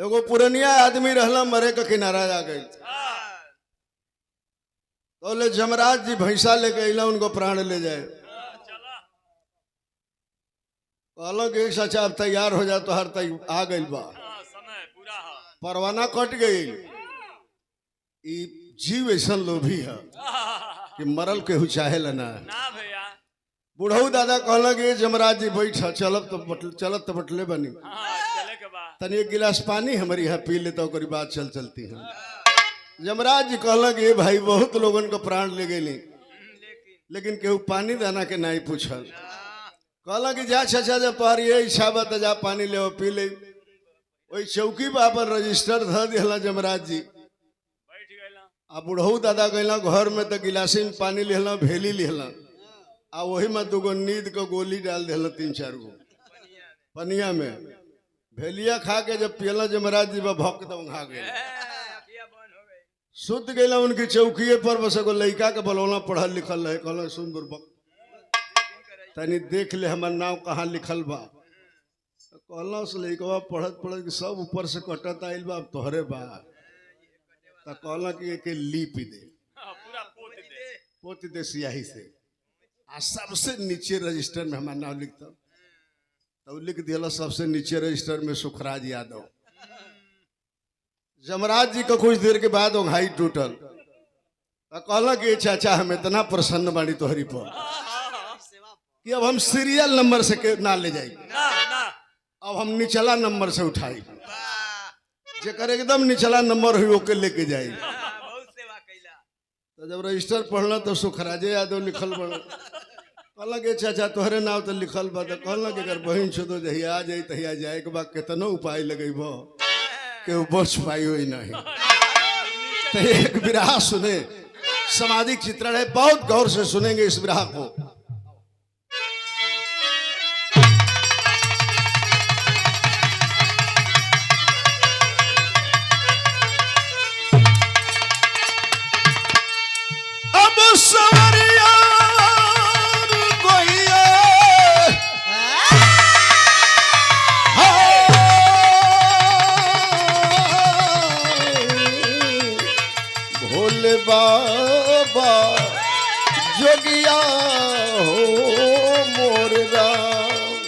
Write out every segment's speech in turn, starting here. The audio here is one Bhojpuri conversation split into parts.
एगो पुरनिया आदमी रहला मरे का किनारा आ गई तो ले जमराज जी भैंसा लेके अला उनको प्राण ले जाए। कहलो कि सचा अब तैयार हो जा तो हर आ गई बा परवाना कट गई। जीव ऐसा लोभी है कि मरल के चाहे ना। बुढ़ऊ दादा कहला कि जमराज जी बैठ चलत तो बटले बनी तनी एक गिलास पानी हमारी यहाँ पी लेता तो बात चलती है। जमराज जी कहला कि भाई बहुत लोगन को प्राण ले गए लेकिन केहू पानी दाना के नहीं पूछल। कहला कि जा चाचा जब तुम्हारी ये इच्छा बा तो जा पानी ले पी ले। वही चौकी पर रजिस्टर ध दिला जमराज जी। आ बुढ़ऊ दादा गला घर में तो गिलासी में पानी लिहला भेली लिहला आ वही में दूगो नींद को गोली डाल दिला 3-4 गो पनिया में। भेलिया खा के जब पियला जमराज जी भौक तो खा गए सुत गया। उनकी चौकीए पर बस एगो लड़का के बोलौना पढ़ल लिखल रहे। कहल सुन बुर्बक तनी देख ले हमार नाम कहाँ लिखल बा। कहल लड़कवा पढ़त पढ़त सब ऊपर से कटत आइल बा तोहरे बा। तो कहला कि एक लीप दे पोत दे सियाही से आ सबसे नीचे रजिस्टर में हमारा नाम लिखता तो लिख दिया सबसे नीचे रजिस्टर में सुखराज यादव। जमराज जी को कुछ देर के बाद ओंघाई टूटल तो कहला कि चाचा हम इतना प्रसन्न बाड़ी तोहरी पर कि अब हम सीरियल नंबर से ना ले जाए अब हम निचला नंबर से उठाई जेकर एकदम निचला नंबर हुई ओके लेके जाए। तो जब रजिस्टर पढ़ला तो सुखराजे यादव लिखल बड़। कहला कि चाचा तोहरे नाम तो लिखल बा। तो कहला कि अगर बहन छो तो जहिया आ जाई तहिया जाए के बाद कितनो उपाय लगेब के बच पाई हो नहीं। तो एक विरहा सुने सामाजिक चित्रण है बहुत गौर से सुनेंगे इस विरहा को। बाबा जोगिया हो मोर राम।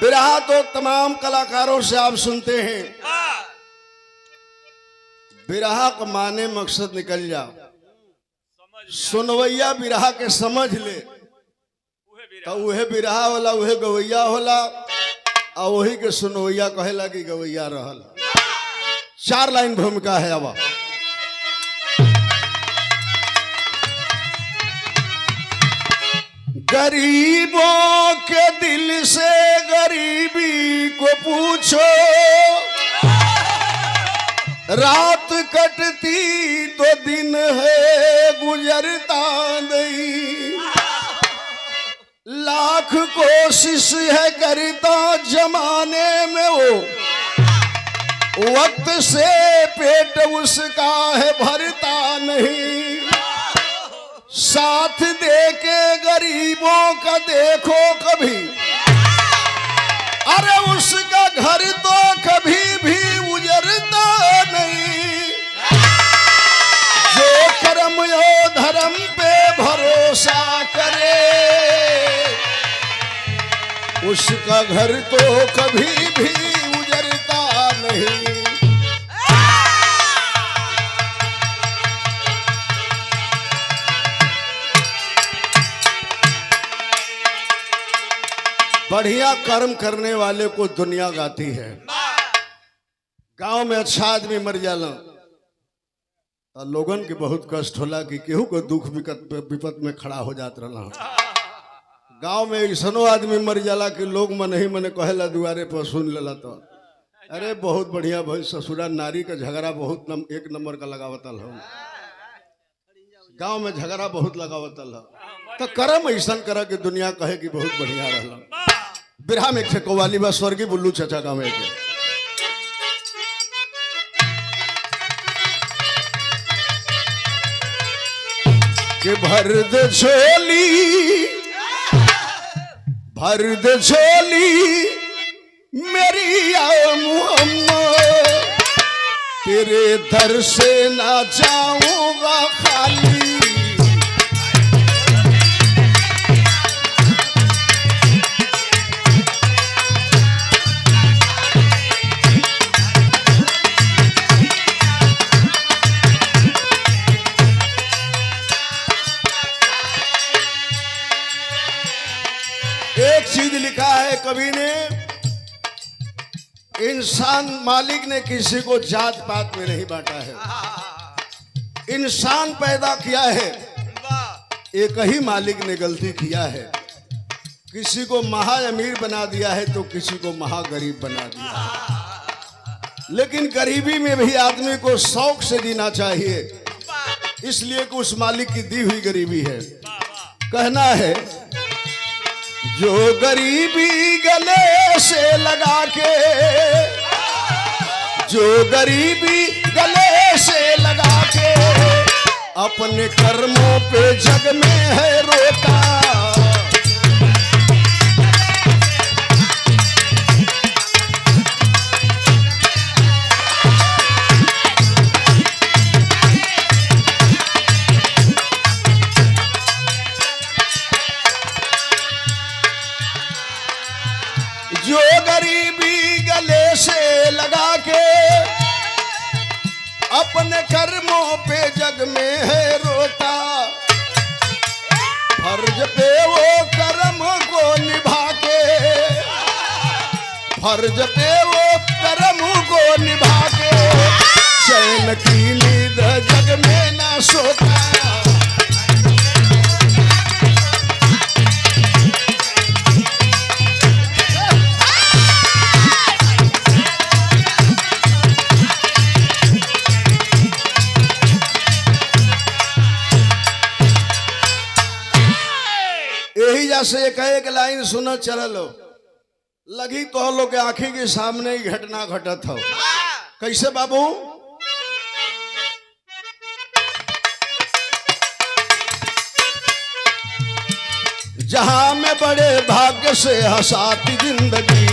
बिरहा तो तमाम कलाकारों से आप सुनते हैं। बिरहा का माने मकसद निकल जाओ सुनवैया बिरहा के समझ ले तो उहे बिरहा होला उहे गवैया होला और वही के सुनवैया कहेला कि गवैया रहल। 4 लाइन भूमिका है। अब गरीबों के दिल से गरीबी को पूछो रात कटती तो दिन है गुजरता नहीं। लाख कोशिश है करता जमाने में वो वक्त से पेट उसका है भरता नहीं। साथ दे के गरीबों का देखो कभी अरे उसका घर तो कभी भी उजरता नहीं। जो कर्म यो धर्म पे भरोसा करे उसका घर तो कभी भी उजरता नहीं। बढ़िया कर्म करने वाले को दुनिया गाती है। गांव में अच्छा आदमी मर जाला तो लोगन के बहुत कष्ट होला कि केहू को दुख विपत में खड़ा हो जात रहा। गांव में ऐसनो आदमी मर जाला कि लोग मन ही मने कहेला दुआरे पर सुन लेला तो अरे बहुत बढ़िया भाई ससुरा नारी का झगड़ा बहुत एक नंबर का लगावतल हो। गांव में झगड़ा बहुत लगावतल हो तो कर्म ऐसा करा कि दुनिया कहे कि बहुत बढ़िया रहला। बिरहा में एक कव्वाली बा स्वर्गीय बुल्लू चाचा गाँव के। कि भर दे झोली मेरी आ मुहम्मद, तेरे दर से ना जाऊंगा खाली। एक चीज लिखा है कवि ने, इंसान मालिक ने किसी को जात पात में नहीं बांटा है। इंसान पैदा किया है, एक ही मालिक ने गलती किया है। किसी को महा अमीर बना दिया है तो किसी को महा गरीब बना दिया है। लेकिन गरीबी में भी आदमी को शौक से जीना चाहिए, इसलिए कि उस मालिक की दी हुई गरीबी है। कहना है जो गरीबी गले से लगा के, जो गरीबी गले से लगा के अपने कर्मों पे जग में है रोता। जो गरीबी गले से लगा के अपने कर्मों पे जग में है रोता, फर्ज पे वो कर्म को निभा के, फर्ज पे वो कर्म को निभा के चैन की नींद जग में ना सोता। यही जैसे एक लाइन सुनो चलो लगी तो लोग के आंखी के सामने ही घटना घटत हो। कैसे बाबू? जहां में बड़े भाग्य से हंसाती जिंदगी,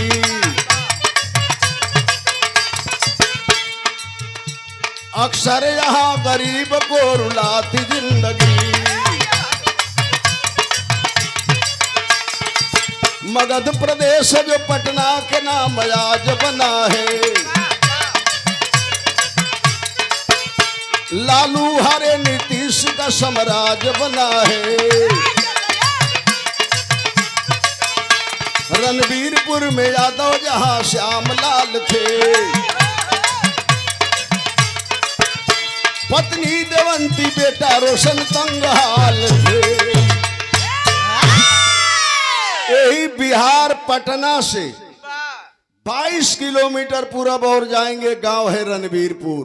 अक्सर यहाँ गरीब को रुलाती जिंदगी। मगध प्रदेश जो पटना के नाम आज बना है, लालू हरे नीतीश का साम्राज्य बना है। रणबीरपुर में यादव जहां श्याम लाल थे, पत्नी देवंती बेटा रोशन तंगहाल थे। यही बिहार पटना से 22 किलोमीटर पूरब और जाएंगे गांव है रणबीरपुर।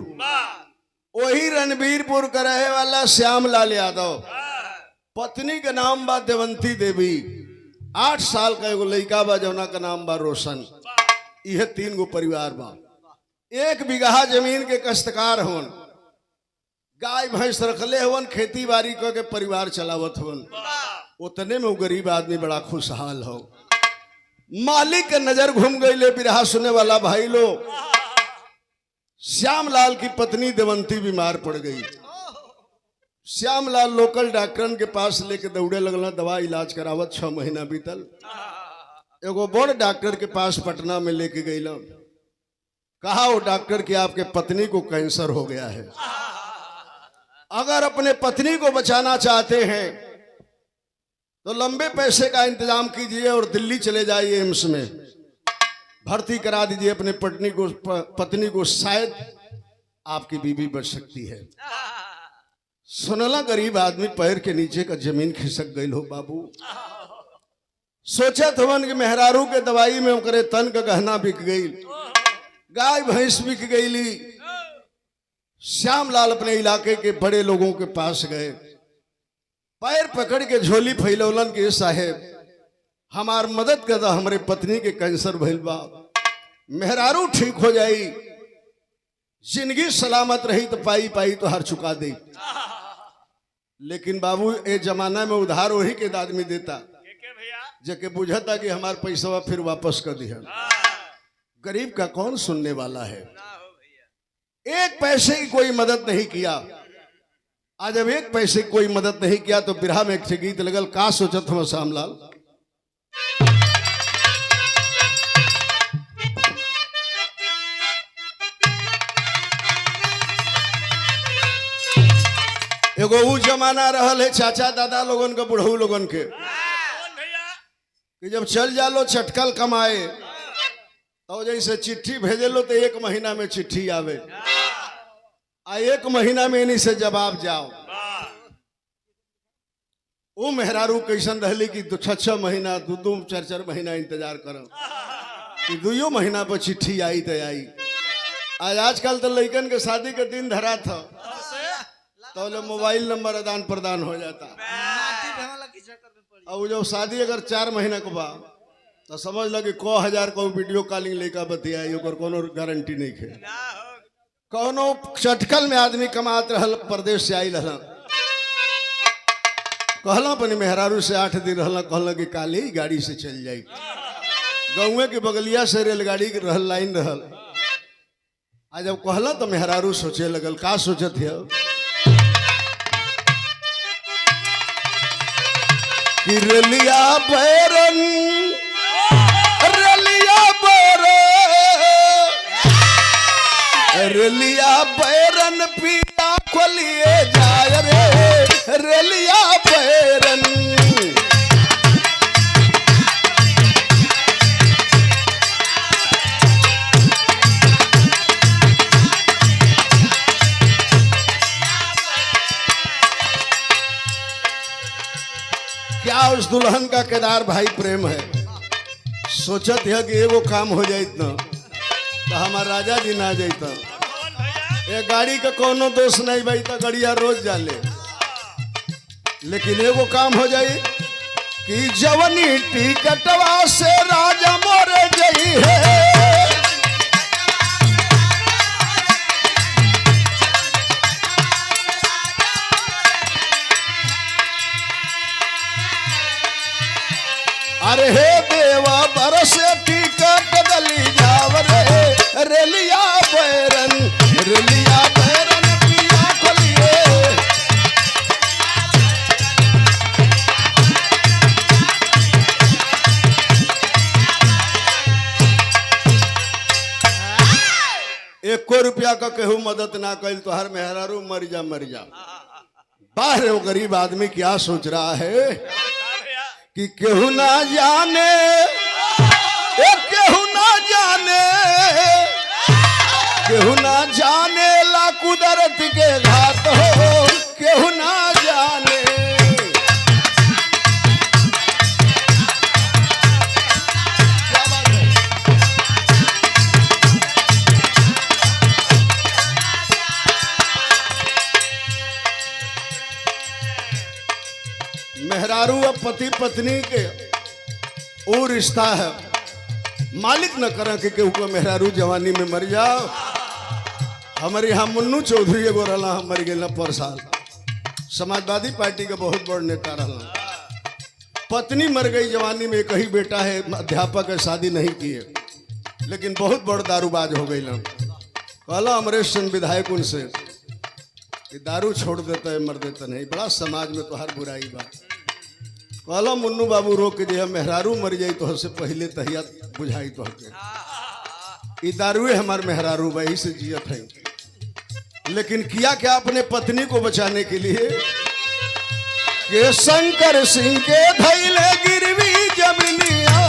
वही रणबीरपुर का रहे वाला श्यामलाल यादव, पत्नी का नाम बा देवंती देवी, 8 साल का एगो लड़का बा जौना का नाम बा रोशन। यह 3 गो परिवार बा। 1 बीघा जमीन के कष्टकार होन, गाय भैंस रखले हवन, खेती बाड़ी करके परिवार चलावत हवन। उतने में वो गरीब आदमी बड़ा खुशहाल हो। मालिक के नजर घूम गई ले बिरहा सुने वाला भाई लोग। श्यामलाल की पत्नी देवंती बीमार पड़ गई। श्यामलाल लोकल डॉक्टर के पास लेके दौड़े लगल, दवा इलाज करावत। 6 महीना बीतल। एगो बड़ डॉक्टर के पास पटना में लेके गई। कहा वो डॉक्टर कि आपके पत्नी को कैंसर हो गया है, अगर अपने पत्नी को बचाना चाहते हैं तो लंबे पैसे का इंतजाम कीजिए और दिल्ली चले जाइए, एम्स में भर्ती करा दीजिए अपने पत्नी को, शायद आपकी बीवी बच सकती है। सुनला गरीब आदमी पैर के नीचे का जमीन खिसक गई हो बाबू। सोचा थवन कि मेहरारू के दवाई में ओकरे तन का गहना बिक गई, गाय भैंस बिक गई। श्यामलाल अपने इलाके के बड़े लोगों के पास गए, पैर पकड़ के झोली फैलौलन के साहेब हमार मदद कर, हमारे पत्नी के कैंसर भइल बा, मेहरारू ठीक हो जाई, जिंदगी सलामत रही तो पाई पाई तो हर चुका दे। लेकिन बाबू ए जमाना में उधार वही के आदमी देता जके बुझता कि हमार पैसा फिर वापस कर दिया। गरीब का कौन सुनने वाला है। एक पैसे की कोई मदद नहीं किया। आज जब एक पैसे की कोई मदद नहीं किया तो बिरहा में एक गीत लगल, का सोचत हम श्यामलाल। एगो ऊ जमाना रहल है चाचा दादा लोगन के, बुढ़ऊ लोगन के, कि जब चल जालो चटकल कमाए तो जैसे चिट्ठी भेजे लो तो 1 महीना में चिट्ठी आवे, आ 1 महीना में इन्हीं से जवाब जाओ। वो मेहरारू कैसन रहली कि 6 महीना 2 4 महीना इंतजार करो कि 2 महीना पर चिट्ठी आई तो आई। आज आजकल तो लड़कन के शादी के दिन धरा था तो मोबाइल नंबर आदान प्रदान हो जाता। अब जब शादी अगर 4 महीना के बाद तो समझ लगे 1000 को वीडियो कॉलिंग लेकर बतियाई, कोनो गारंटी नहीं है। कोनो चटकल में आदमी कमात रहल, प्रदेश से आई रहल, कहला अपनी मेहरारू से 8 दिन रहल, कहला कि काली गाड़ी से चल जाई। गाँव के बगलिया से रेलगाड़ी रहल, लाइन रहल। आज जब कहला तो मेहरारू सोचे लगल, का सोचत है कि रेलिया बैरन, रेलिया बैरन, रेलिया बैरन पिया खोलिए जाय रे, रेलिया बैरन। क्या उस दुल्हन का केदार भाई प्रेम है। सोचत है कि एगो काम हो जाइत न तो हमार राजा जी ना जाता। ये गाड़ी का कोनो दोष नहीं भाई, तो गड़िया रोज जाले, लेकिन एगो काम हो जाई कि जवनी टिकटवा से राजा मोरे जई है। अरे हे देवा बरस टिकट गली जाव रे, रेलिया बैरन, रेलिया बैरन पिया खोलिए। एको रुपया का केहू मदद ना कैल तो हर मेहरारू मर जा मर जा। बाहर वो गरीब आदमी क्या सोच रहा है कि केहू ना जाने, केहू ना जाने, केहू ना जाने ला कुदरत के घात हो, केहू ना जाने। क्या बात है? मेहरारू अब पति पत्नी के वो रिश्ता है, मालिक न करें कि केहू को मेहरारू जवानी में मर जाओ। हमारे यहाँ मुन्नू चौधरी एगो रहा, हम मर गए पर साल, समाजवादी पार्टी का बहुत बड़ नेता रहा। पत्नी मर गई जवानी में, एक ही बेटा है, अध्यापक है, शादी नहीं किए, लेकिन बहुत बड़ दारूबाज हो गई। कहला अमरेश चंद विधायक उनसे कि दारू छोड़ देता है मर देता नहीं, बड़ा समाज में तो हर बुराई बात। कहला मुन्नू बाबू रोक के दिया, मेहरारू मर जाई तो से पहले तहिया बुझाई तो हके दारुए हमार मेहरारू वही से जियत है। लेकिन किया क्या अपने पत्नी को बचाने के लिए कि शंकर सिंह के धैले गिरवी जमीनिया।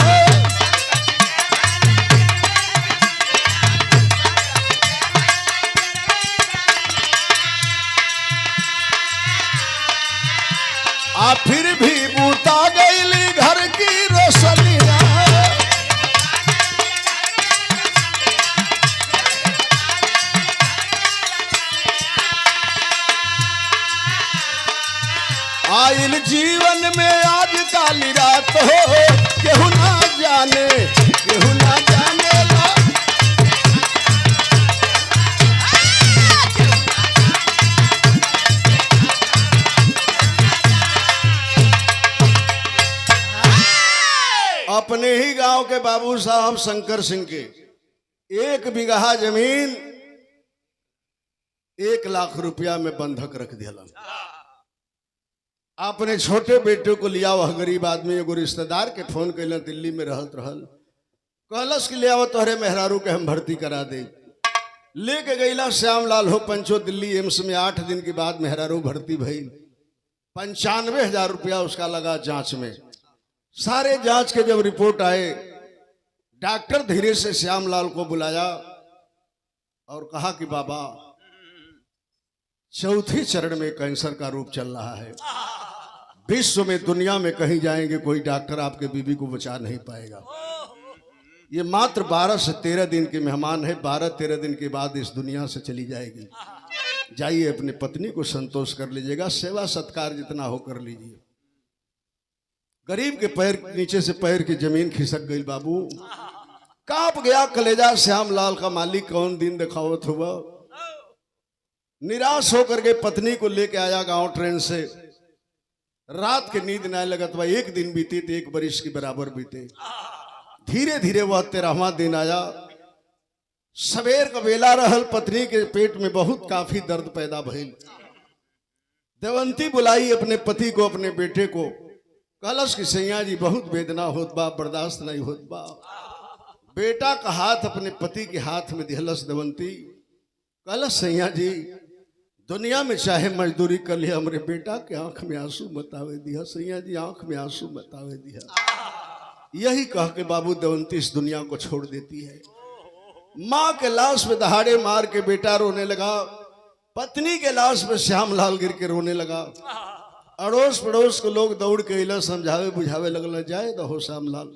आ फिर भी बूता गईली घर की रोशनिया। आइल जीवन में आज काली रात हो, केहू ना जाने, केहू ना जाने ला। गांव के बाबू साहब शंकर सिंह के 1 बीघा जमीन 1 लाख रुपया में बंधक रख दिया। अपने छोटे बेटे को लिया, वह गरीब आदमी एगो रिश्तेदार के फोन कैल, दिल्ली में रहत रहल, कहलस कि ले आओ तोहरे मेहरारू के हम भर्ती करा दे। लेके गईला श्यामलाल हो पंचो दिल्ली एम्स में। 8 दिन के बाद मेहरारू भर्ती भई। 95,000 रुपया उसका लगा जांच में। सारे जांच के जब रिपोर्ट आए, डॉक्टर धीरे से श्यामलाल को बुलाया और कहा कि बाबा, चौथे चरण में कैंसर का रूप चल रहा है। विश्व में, दुनिया में कहीं जाएंगे, कोई डॉक्टर आपके बीबी को बचा नहीं पाएगा। ये मात्र 12 से 13 दिन के मेहमान है। 12-13 दिन के बाद इस दुनिया से चली जाएगी। जाइए अपनी पत्नी को संतोष कर लीजिएगा, सेवा सत्कार जितना हो कर लीजिए। गरीब के पैर नीचे से पैर की जमीन खिसक गई। बाबू कांप गया कलेजा। श्यामलाल का मालिक कौन दिन दिखावत हुआ। निराश होकर के पत्नी को लेके आया गांव ट्रेन से। रात के नींद न लगत बा। 1 दिन बीती तो 1 बरिस के बराबर बीते। धीरे धीरे वह 13वां दिन आया। सवेर का बेला रहल। पत्नी के पेट में बहुत काफी दर्द पैदा भइल। देवंती बुलाई अपने पति को, अपने बेटे को। कहलस कि सैया जी बहुत वेदना होत बा, बर्दाश्त नहीं होत बा। बेटा का हाथ अपने पति के हाथ में दिहलस देवंती। कहलस सैया जी दुनिया में चाहे मजदूरी कर लिया, हमरे बेटा के आंख में आंसू मत आवे दिया। सैया जी आंख में आंसू मत आवे दिया। यही कह के बाबू देवंती इस दुनिया को छोड़ देती है। माँ के लाश में दहाड़े मार के बेटा रोने लगा। पत्नी के लाश में श्यामलाल गिर के रोने लगा। अड़ोस पड़ोस के लोग दौड़ के इला समझावे बुझावे लगल, जाए दहो श्यामलाल,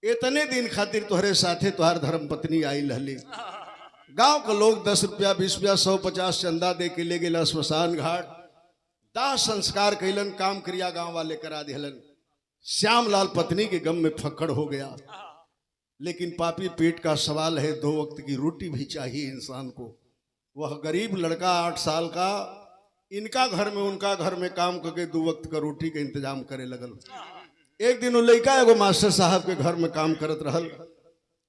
इतने दिन खातिर तोहरे साथे तोहार धर्म पत्नी आई रहली। गांव के लोग 10 रुपया 20 रुपया 100-50 चंदा दे के ले गए स्मशान घाट। दाह संस्कार कैलन, काम क्रिया गांव वाले करा दिहलन। श्यामलाल पत्नी के गम में फक्कड़ हो गया। लेकिन पापी पेट का सवाल है, 2 वक्त की रोटी भी चाहिए इंसान को। वह गरीब लड़का 8 साल का इनका घर में उनका घर में काम करके 2 वक्त का रोटी का इंतजाम करे लगल। एक दिन वो लड़का एगो मास्टर साहब के घर में काम करत रहल।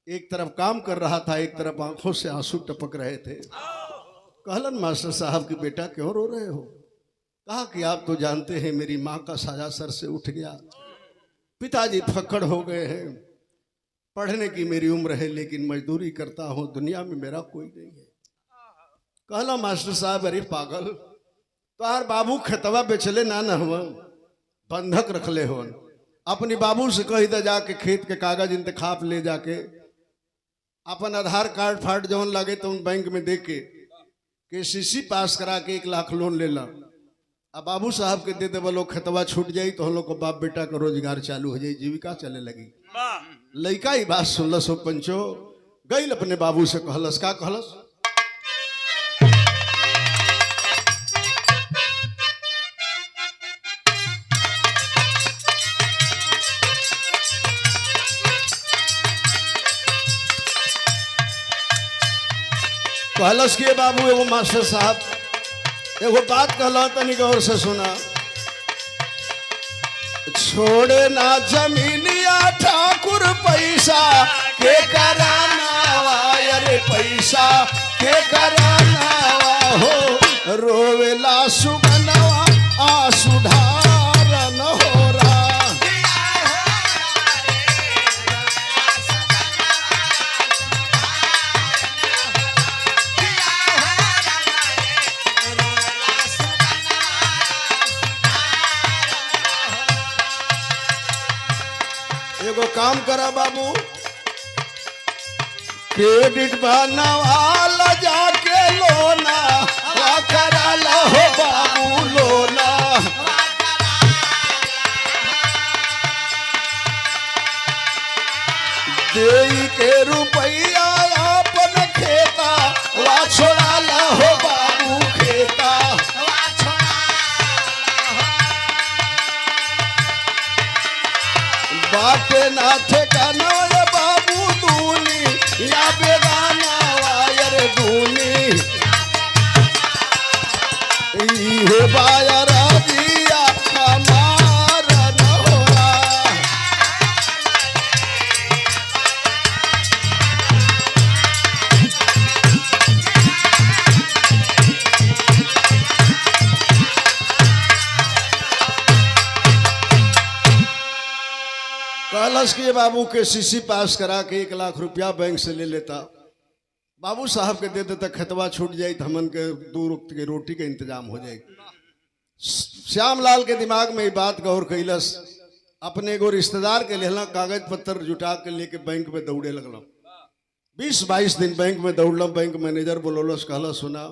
एक तरफ काम कर रहा था, एक तरफ आंखों से आंसू टपक रहे थे। कहलन मास्टर साहब की बेटा क्यों रो रहे हो। कहा कि आप तो जानते हैं मेरी माँ का साया सर से उठ गया, पिताजी फक्कड़ हो गए हैं, पढ़ने की मेरी उम्र है लेकिन मजदूरी करता हूँ, दुनिया में मेरा कोई नहीं है। कहला मास्टर साहब अरे पागल, तोहार बाबू खेतवा बेचले ना हुआ, बंधक रखले हो। अपनी बाबू से कही दे जाके खेत के कागज इंतखाब ले जाके अपन आधार कार्ड फाट जौन लगे तो उन बैंक में दे के KCC पास करा के 1 लाख लोन ले ला। अब बाबू साहब के दे दे वो लोग खेतवा छूट जाई तो हम लोग को बाप बेटा का रोजगार चालू हो जाए, जीविका चले लगी। लड़का ही बात सुनलस हो पंचो, गई अपने बाबू से कहलस। का कहलस? कहलस के बाबू एगो मास्टर साहब एगो बात कहला तनी गौर से सुना। छोड़े ना जमीनिया ठाकुर पैसा के कराना, अरे पैसा के कराना हो, रोवेला सुगनवा आंसू ढारन हो रहा। एगो काम करा बाबू, क्रेडिट बनवाला जाके लोना करा लो बाबू लोना। देई के रुपया अपन खेता वा छोड़ा ला हो बाबू खेता। बाटे ना ठेकाना ये बाबू दूनी या बेगाना वायर दूनी, ये बायर दिया हमारा नहोरा। कहलस कि बाबू के सीसी पास करा के 1 लाख रुपया बैंक से ले लेता, बाबू साहब के दे देता, खेतवा छूट जाये तो हमन के 2 वक्त के रोटी के इंतजाम हो जाए। श्यामलाल के दिमाग में ये बात गौर कैलस, अपने एगो रिश्तेदार के लेला कागज पत्र जुटा के लेके बैंक में दौड़े लगल। 20-22 दिन बैंक में दौड़ल। बैंक मैनेजर बोलौलस, कहला सुना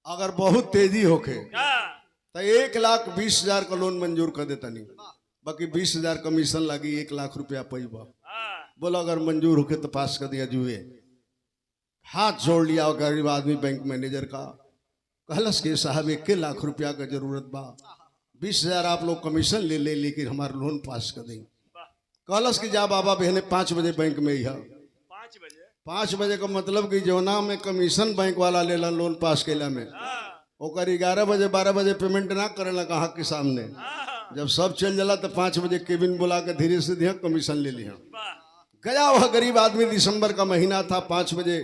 अगर बहुत तेजी होके तो 1,20,000 का लोन मंजूर कर देता, नहीं बाकी 20,000 कमीशन लगी, 1 लाख रुपया पैबा। बोला अगर मंजूर होके तो पास कर दिया। जुए हाथ जोड़ लिया गरीब आदमी बैंक मैनेजर का। कहलस के साहब 1 लाख रुपया का जरूरत बा, 20,000 आप लोग कमीशन ले ले, लेकिन हमारा लोन पास कर देंगे। कहलस कि जा बाबा बहने 5 बजे बैंक में ही है। 5 बजे का मतलब कि जौना में कमीशन बैंक वाला लेला लोन पास कैला में, ओकर 11 बजे 12 बजे पेमेंट ना करेला कहाँ के सामने। जब सब चल जाला तो 5 बजे केबिन बुला के धीरे से दिया कमीशन ले लिया। गया वह गरीब आदमी, दिसंबर का महीना था, 5 बजे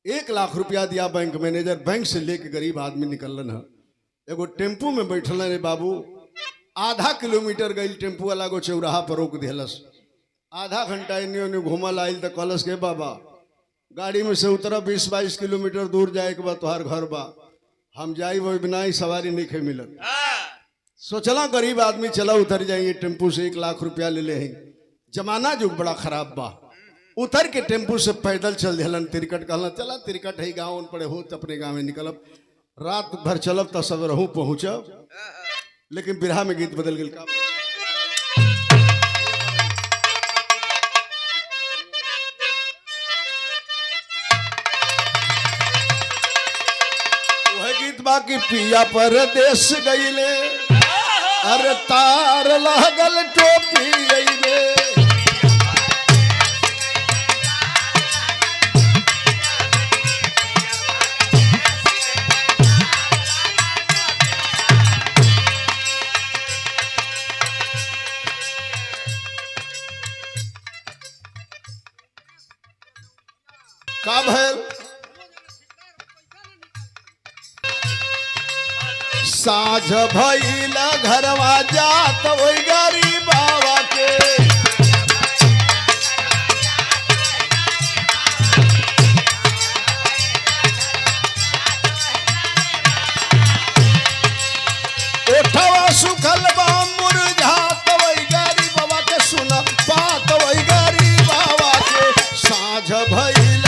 1 लाख रुपया दिया बैंक मैनेजर। बैंक से लेके गरीब आदमी निकलन है, एगो टेम्पू में बैठल रे बाबू। आधा किलोमीटर गई, टेम्पू वाला को चौराहा पर रोक दिलस। आधा घंटा इन्हीं उन्हीं घूमल आयल तो कहलस के बाबा गाड़ी में से उतरा, 20-22 किलोमीटर दूर जाए के बाद तोहार घर बा, हम जाई वो बिना ही सवारी नहीं खे मिलत। सोचला गरीब आदमी चला उतर जाइए टेम्पू से, 1 लाख रुपया ले ले हैं। जमाना जो बड़ा खराब बा, उतर के टेम्पू से पैदल चल दिलन। तिरकट कहला चला तिरकट है गाँव पड़े हो तो अपने गाँव में निकलब, रात भर चलब तो सब रहूँ पहुँचब। लेकिन बिरहा में गीत बदल गया। वह गीत बाकी पिया परदेश गईले, अरे तार लगल टोपी अइले। का भैल साझ भइल घरवा जात वही गरीब बाबा के। ओठवा सुखल बा मुरझात वही गरीब बाबा के, सुन बात वही गरीब बाबा के। साझ भइल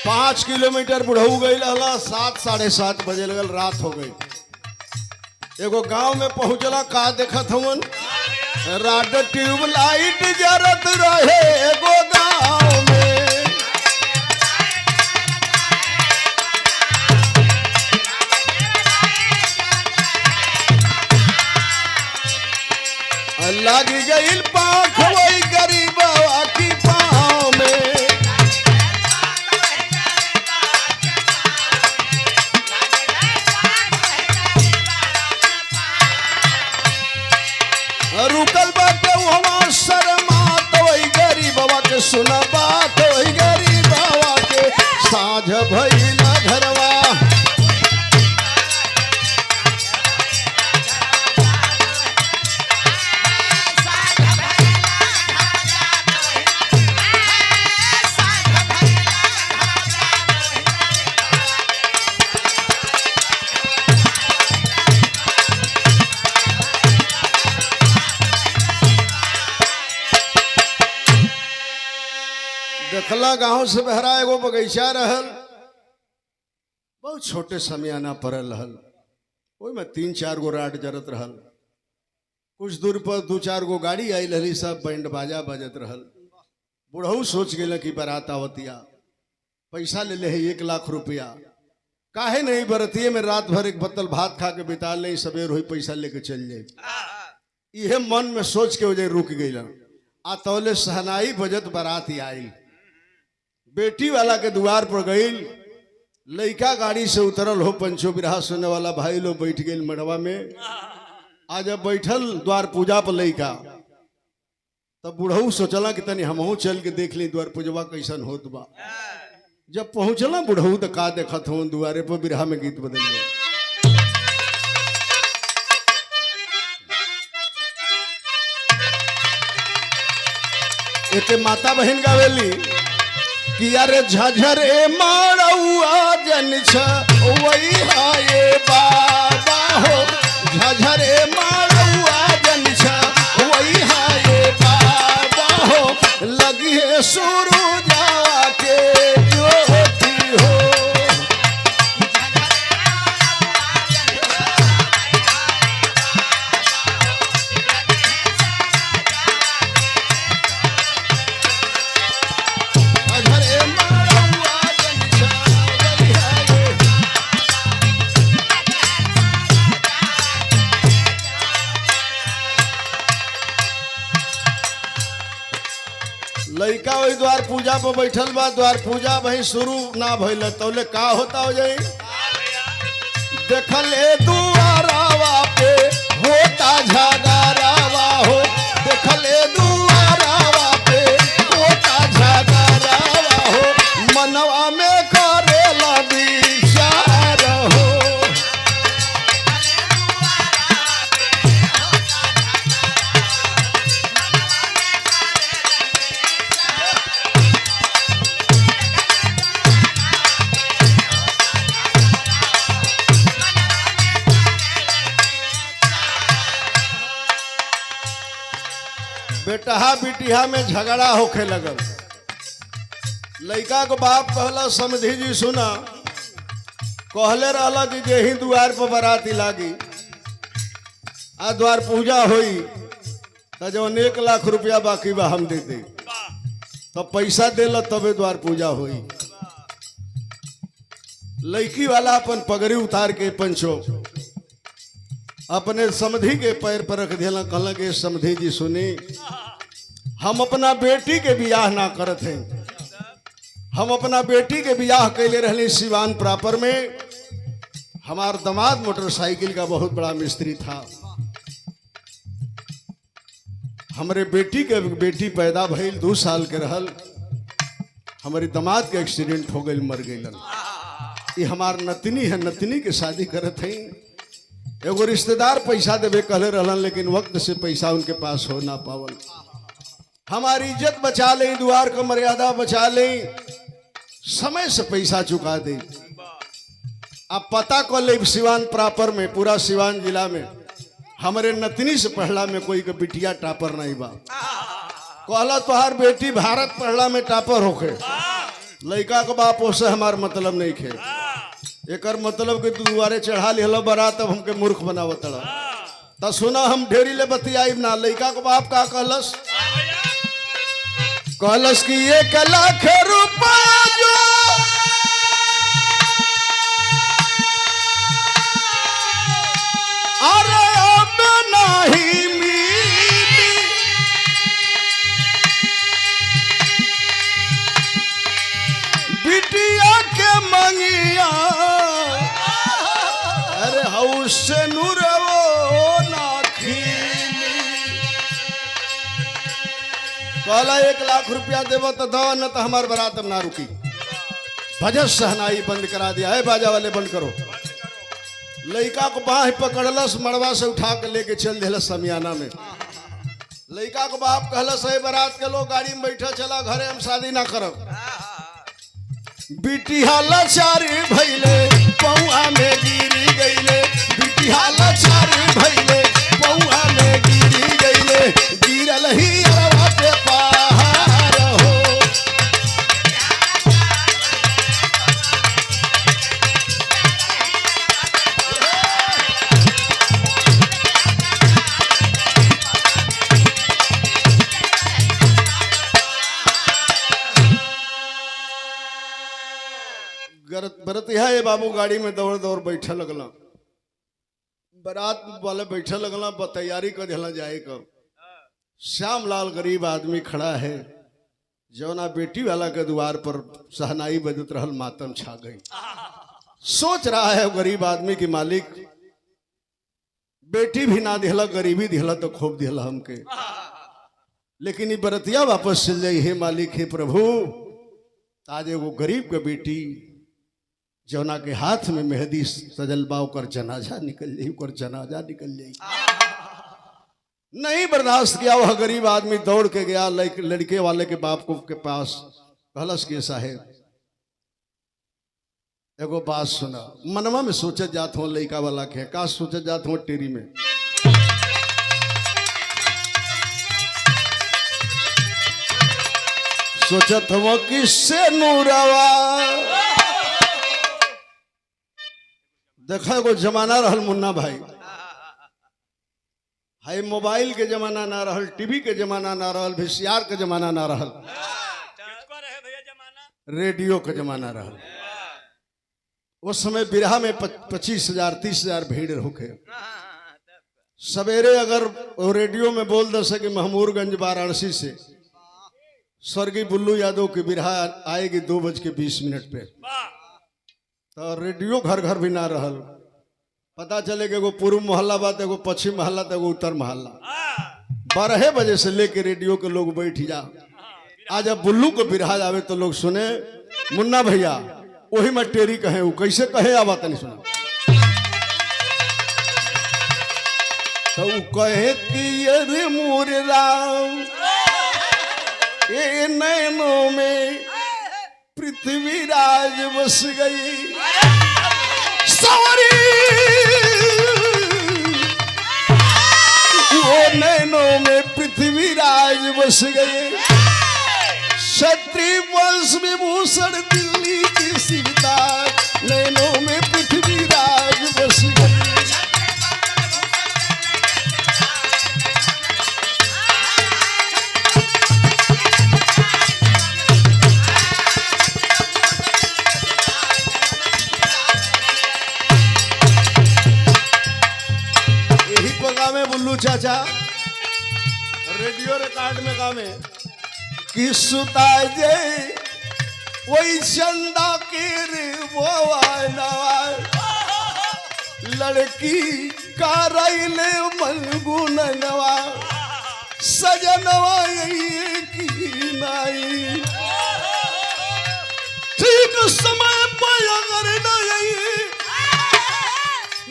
पाँच किलोमीटर बुढ़ऊ गई, 7 साढ़े 7 बजे लगल, रात हो गई। एगो गांव में पहुंचला, का देखत हवन राड ट्यूब लाइट जरत रहे एगो गांव में। लग गई पाख वही गरीबवा की पाँव में। रुकल बाटे वहाँ शर्मा तो वही गरीबवा के, सुना बात वही गरीबवा के। साझ भइला घरवा देखला गांव से बहरा एगो बगीचा रहल, बहुत छोटे समियाना पड़ल रहल। ओहि में 3-4 गो राड जरत रहल। कुछ दूर पर 2-4 गो गाड़ी आई रही, सब बैंड बाजा बजत रहल। बुढ़ऊ सोच गए कि बारात आवतिया, पैसा ले ले 1 लाख रुपया, काहे नहीं बरतिये में रात भर एक बत्तल भात खा के बिता ले, सवेर हुई पैसा लेके चल जाए। यह मन में सोच के वजह रुक गई। आ तौले सहनाई बजत बारात आई। बेटी वाला के द्वार पर गई, लड़का गाड़ी से उतरल हो, पंचो बिरहा सुनने वाला भाई लोग बैठ गए मड़वा में। आज जब बैठल द्वार पूजा पर लड़का, तब बुढ़ऊ सोचला कि तनी हमहू चल के देख ली द्वार पूजवा कैसन होत बा। जब पहुंचला बुढ़ऊ तो का देखत हो, द्वारे पर बिरहा में गीत बदल गए। एक माता बहन गावेली कि अरे झझरे मारौआ जन वही हाये बाबा हो, झझरे मारौआ जन वही हाये बाबा हो, लगी है सूरजा के ज्योति हो। लड़का वही द्वार पूजा पर बैठल बा, द्वार पूजा वही शुरू ना भइल तौले का होता हो जाई। देखले दुआरावा पे होता झगड़ावा हो, देखले दुआरावा पे होता झगड़ावा हो, मनवा में करेला विचार हो। बेटहा बिटिया में झगड़ा होखे लगल। लड़का को बाप कहला समझी जी सुना, कहले रहला कि जे ही द्वार पर बराती लागी आ द्वार पूजा होई तो जवन 1 लाख रुपया बाकी बा हम दे दे, तो पैसा देला तबे द्वार पूजा होई। लड़की वाला अपन पगड़ी उतार के पंचो अपने समधी के पैर पर रख दिया, कहला कि समधी जी सुनी, हम अपना बेटी के बियाह ना करत हैं, हम अपना बेटी के बियाह कैले रहले सिवान प्रॉपर में। हमार दामाद मोटरसाइकिल का बहुत बड़ा मिस्त्री था, हमारे बेटी पैदा भइल 2 साल के रहल, हमारे दामाद के एक्सीडेंट हो गई, मर गईलन। ये हमार नतनी है, नतनी के शादी करत हैं। एगो रिश्तेदार पैसा देवे कहले रहलन, लेकिन वक्त से पैसा उनके पास हो ना पावल। हमारी इज्जत बचा ले, द्वार का मर्यादा बचा ले, समय से पैसा चुका दे। अब पता कर ले सिवान प्रॉपर में, पूरा सिवान जिला में हमारे नतनी से पढ़ला में कोई के बिटिया टापर नहीं बा। कहला तोहार बेटी भारत पढ़ला में टापर होके, लड़का के बाप से हमार मतलब नहीं खे। एकर मतलब कि तू दुआरे चढ़ा लिहल बरात, तब हमके मूर्ख बनावत त सुना, हम ढेरी ले बतियाई ना। लड़का के बाप का कहलस, कहलस कि 1 लाख रुपया जो अरे अब नहीं मिली, बिटिया के मंगिया, अरे हाउस से नूरवो ना खीली। कहला 1 लाख रुपया देव तो दवा, न तो हमार बरात ना रुकी। भजन सहनाई बंद करा दिया है, बाजा वाले बंद करो। लड़का को बाह पकड़लस, मड़वा से उठा के लेके चल दिलस समियाना में। लड़का को बाप कहलस, है बारात के लोग गाड़ी में बैठा, चला घरे, हम शादी ना करब। बिटिया लाचारी भइले पौआ में गिरी गईले, बिटिया लाचारी भइले पौआ में गिरी गईले, गिरल ही अरवा पे पहाड़ हो। बरतिया ये बाबू गाड़ी में दौड़ दौड़ बैठे लगला, बारात वाले बैठे लगला, तैयारी कर दिला जाए। कब श्याम लाल गरीब आदमी खड़ा है, जौना बेटी वाला के द्वार पर सहनाई बजत रहल मातम छा गई। सोच रहा है गरीब आदमी की मालिक बेटी भी ना दिहला, गरीबी दिहला तो खूब दिहला हमके, लेकिन ये बरतिया वापस चल जाई। हे मालिक, हे प्रभु, आज एगो गरीब के बेटी जौना के हाथ में मेहंदी सजल बा ओकर जनाजा निकल जाई, ओकर जनाजा निकल जाई। नहीं बर्दाश्त किया वह गरीब आदमी दौड़ के गया लड़के वाले के बाप को के पास। कहलस के साहेब एगो बात सुना। मनवा में सोचत जात हो लड़का वाला के का सोचत जात हो टेरी में। सोचत हो किससे नूरवा। देखा एगो जमाना रहल मुन्ना भाई, हाई मोबाइल के जमाना ना रहल, टीवी के जमाना ना रहल, वीसीआर के जमाना ना रहल, रेडियो के जमाना रहल। उस समय बिरहा में 25,000 30,000 भीड़ होके। सवेरे अगर रेडियो में बोल दे सके महमूरगंज वाराणसी से स्वर्गीय बुल्लू यादव की बिरहा आएगी 2:20 पे, तो रेडियो घर घर भी ना रहल। पता चले कि एगो पूर्व मोहल्ला बात, एगो पश्चिम मोहल्ला, तो एगो उत्तर मोहल्ला। 12 बजे से लेके रेडियो के लोग बैठ जा। आज जब बुल्लू को बिरहा आवे तो लोग सुने मुन्ना भैया वही में टेरी कहे। वो कैसे कहे आवा तनी सुना। तो कहे कि ये मोर राम ये नैनों में पृथ्वीराज बस गई। सॉरी वो नैनों में पृथ्वीराज बस गए। क्षत्रिय वंश विभूषण दिल्ली की सीता नैनों में पृथ्वीराज बस गए। बुल्लू चाचा रेडियो रिकॉर्ड में गावे कि सुता जे वही चंदा के रे लड़की का रैले मनगुन नवा सजनवा की नाई। ठीक समय पर अगर नहीं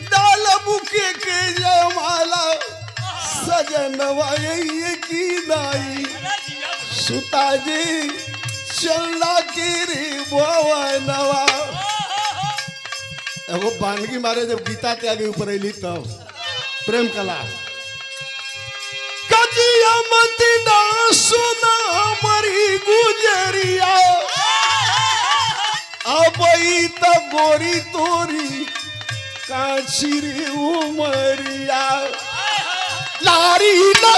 डाल बुके के जमाला सजनवा की नाई। सुता जी चलना के रे नवा। एगो बानगी मारे जब गीता के आगे ऊपर अली तब प्रेम कला कजिया मत ना सुना मरी गुजरिया अब तो गोरी तोरी कांची रे उमरिया लारी ला